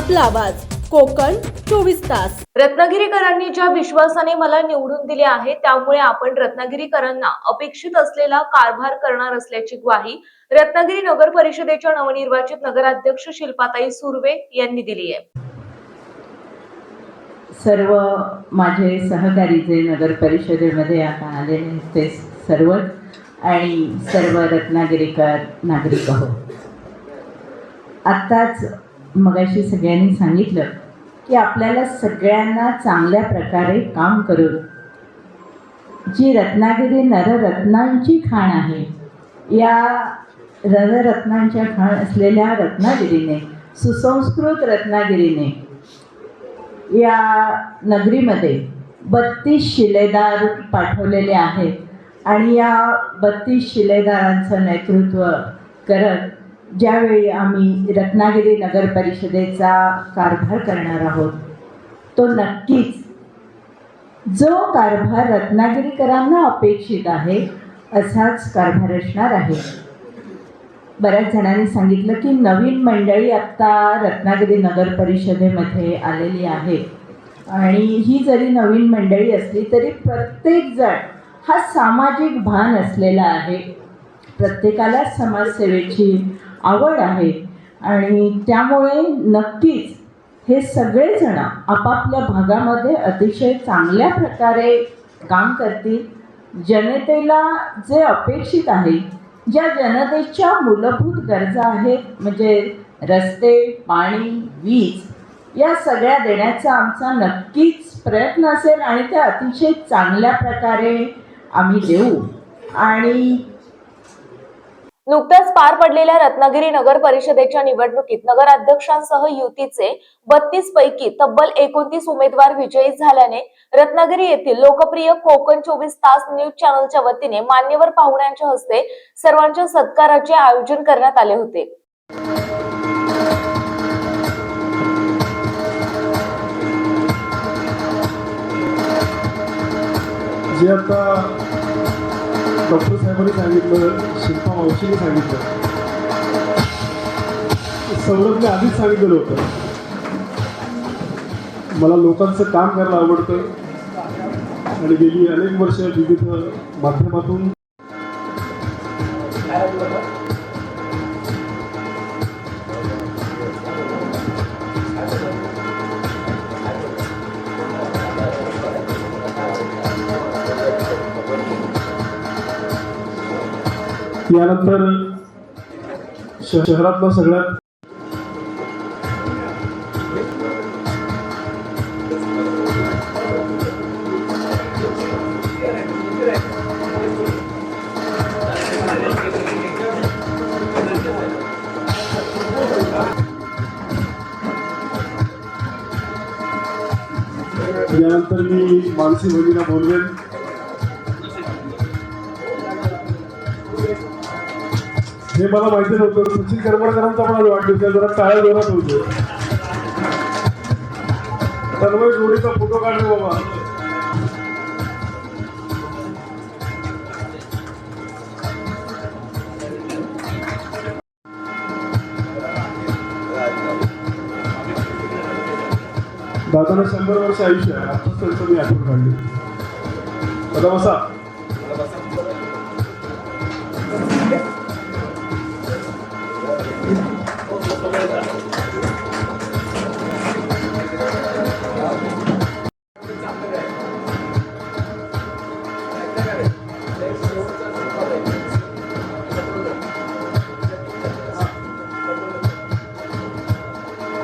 आपला आवाज कोकण 24 तास। रत्नागिरीकरांनी ज्या विश्वासाने मला निवडून दिले आहे त्यामुळे आपण रत्नागिरीकरांना अपेक्षित असलेला कारभार करणार असल्याची ग्वाही रत्नागिरी नगर परिषदेच्या नवनिर्वाचित नगराध्यक्ष शिल्पाताई सुर्वे यांनी दिली आहे। सर्व माझे सहकारी जे नगर परिषदेमध्ये आता आलेले ते सर्वच आणि सर्व रत्नागिरीकर नागरिक हो, आत्ताच मगाशी सगळ्यांनी सांगितलं की आपल्याला सगळ्यांना चांगल्या प्रकारे काम करून जी रत्नागिरी नररत्नांची खाण आहे, या नररत्नांच्या खाण असलेल्या रत्नागिरीने, सुसंस्कृत रत्नागिरीने या नगरीमध्ये 32 शिलेदार पाठवलेले आहेत आणि या 32 शिलेदारांचं नेतृत्व करत ज्यावेळी आम्ही रत्नागिरी नगर परिषदेचा कारभार करणार आहोत, तो नक्कीच जो कारभार रत्नागिरीकरांना अपेक्षित आहे असाच कारभार असणार आहे। बऱ्याच जणांनी सांगितलं की नवीन मंडळी आत्ता रत्नागिरी नगर परिषदेमध्ये आलेली आहे आणि ही जरी नवीन मंडळी असली तरी प्रत्येकजण हा सामाजिक भान असलेला आहे, प्रत्येकाला समाजसेवेची आवड आहे आणि त्यामुळे नक्कीच हे सगळेजण आपापल्या भागामध्ये अतिशय चांगल्या प्रकारे काम करतील। जनतेला जे अपेक्षित आहे, ज्या जनतेच्या मूलभूत गरजा आहेत म्हणजे रस्ते, पाणी, वीज, या सगळ्या देण्याचा आमचा नक्कीच प्रयत्न असेल आणि ते अतिशय चांगल्या प्रकारे आम्ही देऊ। आणि नुकत्याच पार पडलेल्या रत्नागिरी नगर परिषदेच्या निवडणुकीत नगराध्यक्षांसह युतीचे 32 पैकी तब्बल 29 उमेदवार विजयी झाल्याने रत्नागिरी येथील लोकप्रिय कोकण 24 तास न्यूज चॅनलच्या वतीने मान्यवर पाहुण्यांच्या हस्ते सर्वांच्या सत्काराचे आयोजन करण्यात आले होते। जे आता डॉक्टर साहेबांनी सांगितलं, शिल्पा मावशीने सांगितलं, सौरभने आधीच सांगितलेलं होतं, मला लोकांचं काम करायला आवडतं आणि गेली अनेक वर्ष विविध माध्यमातून यानंतर शहरातला सगळ्यात यानंतर मी मानसी भगिनीला बोलवेन। हे मला माहिती नव्हतं, सचिन करमरकरांचा पण आज वाढदिवस आहे, जरा टाळ्या जोरात होतो। तन्मय जोडीचा फोटो काढले बाबा। दादाला 100 वर्ष आयुष्य आहे, आताच त्यांचं मी आठवण काढली। आता बसा।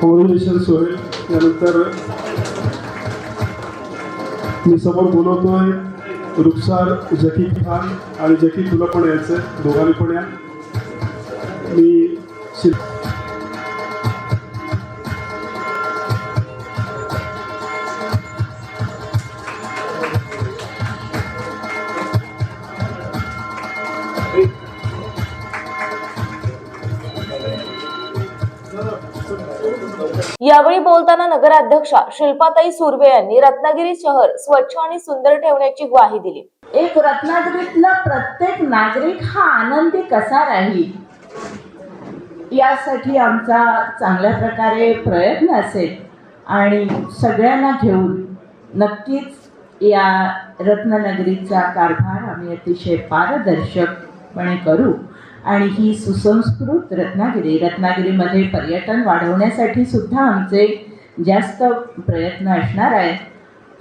कॉंग्रॅच्युलेशन्स होईल। त्यानंतर मी समोर बोलवतोय रुखसार जकी खान आणि जकी, तुला पण यायचं, दोघांनी पण या। मी यावेळी बोलताना नगराध्यक्षा शिल्पाताई सुर्वे यांनी रत्नागिरी शहर स्वच्छ आणि सुंदर ठेवण्याची ग्वाही दिली। एक रत्नागिरीतला प्रत्येक नागरिक हा आनंदी कसा राहील यासाठी आमचा चांगल्या प्रकारे प्रयत्न असेल आणि सगळ्यांना घेऊन नक्कीच या रत्ननगरीचा कारभार आम्ही अतिशय पारदर्शकपणे करू आणि ही सुसंस्कृत रत्नागिरीमध्ये पर्यटन वाढवण्यासाठी सुद्धा आमचे जास्त प्रयत्न असणार आहेत.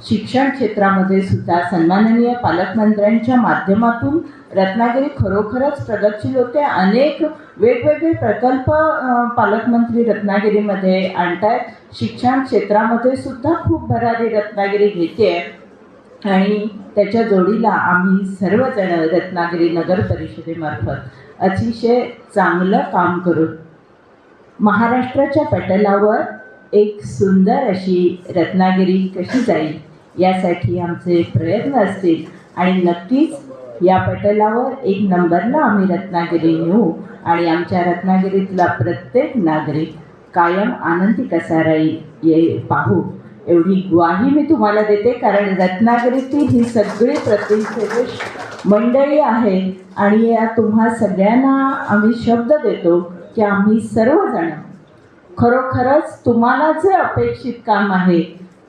शिक्षण क्षेत्रामध्ये सुद्धा सन्माननीय पालकमंत्र्यांच्या माध्यमातून रत्नागिरी खरोखरच प्रगतशील होते. अनेक वेगवेगळे प्रकल्प पालकमंत्री रत्नागिरीमध्ये आणतायत. शिक्षण क्षेत्रामध्ये सुद्धा खूप भरारी रत्नागिरी घेते आणि त्याच्या जोडीला आम्ही सर्वजण रत्नागिरी नगर परिषदेमार्फत अतिशय चांगलं काम करू. महाराष्ट्राच्या पटलावर एक सुंदर अशी रत्नागिरी कशी जाईल यासाठी आमचे प्रयत्न असतील आणि नक्कीच या पटलावर एक नंबरला आम्ही रत्नागिरी नेऊ आणि आमच्या रत्नागिरीतला प्रत्येक नागरिक कायम आनंदी कसा राहील हे पाहू एवढी ग्वाही मी तुम्हाला देते. कारण रत्नागिरीतील ही सगळी प्रतिष्ठित मंडळी आहे आणि या तुम्हा सगळ्यांना आम्ही शब्द देतो की आम्ही सर्वजण खरोखरच तुम्हाला जे अपेक्षित काम आहे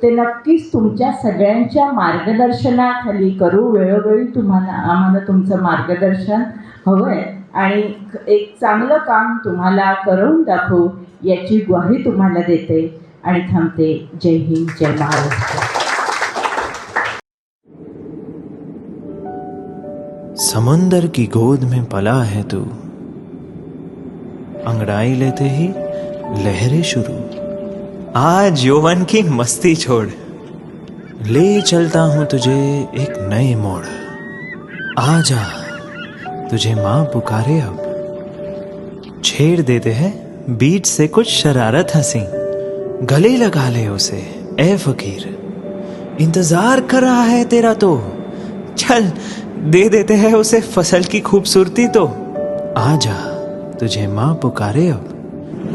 ते नक्कीच तुमच्या सगळ्यांच्या मार्गदर्शनाखाली करू. वेळोवेळी आम्हाला तुमचं मार्गदर्शन हवं आहे आणि एक चांगलं काम तुम्हाला करून दाखवू याची ग्वाही तुम्हाला देते आणि थांबते. जय हिंद, जय महाराष्ट्र. समंदर की गोद में पला है तू, अंगड़ाई लेते ही लहरें शुरू. आज यौवन की मस्ती छोड़, ले चलता हूं तुझे एक नए मोड़. आजा तुझे माँ पुकारे अब, छेड़ देते हैं बीच से कुछ शरारत हंसी. गले लगा ले उसे ए फकीर, इंतजार कर रहा है तेरा तो. चल दे देते हैं उसे फसल की खूबसूरती तो. आजा तुझे माँ पुकारे अब,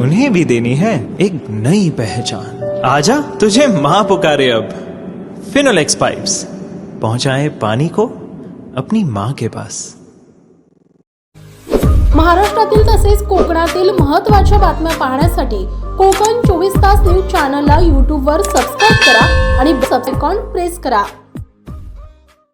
उन्हें भी देनी है एक नई पहचान. आजा तुझे माँ पुकारे अब. फिनोलेक्स पाइप्स पहुंचाए पानी को अपनी माँ के पास. महाराष्ट्रातील तसेच कोकणातील महत्त्वाच्या बातम्या पाहण्यासाठी कोकण 24 तास न्यूज चॅनलला यूट्यूबवर सबस्क्राईब करा आणि बेल आयकॉन प्रेस करा.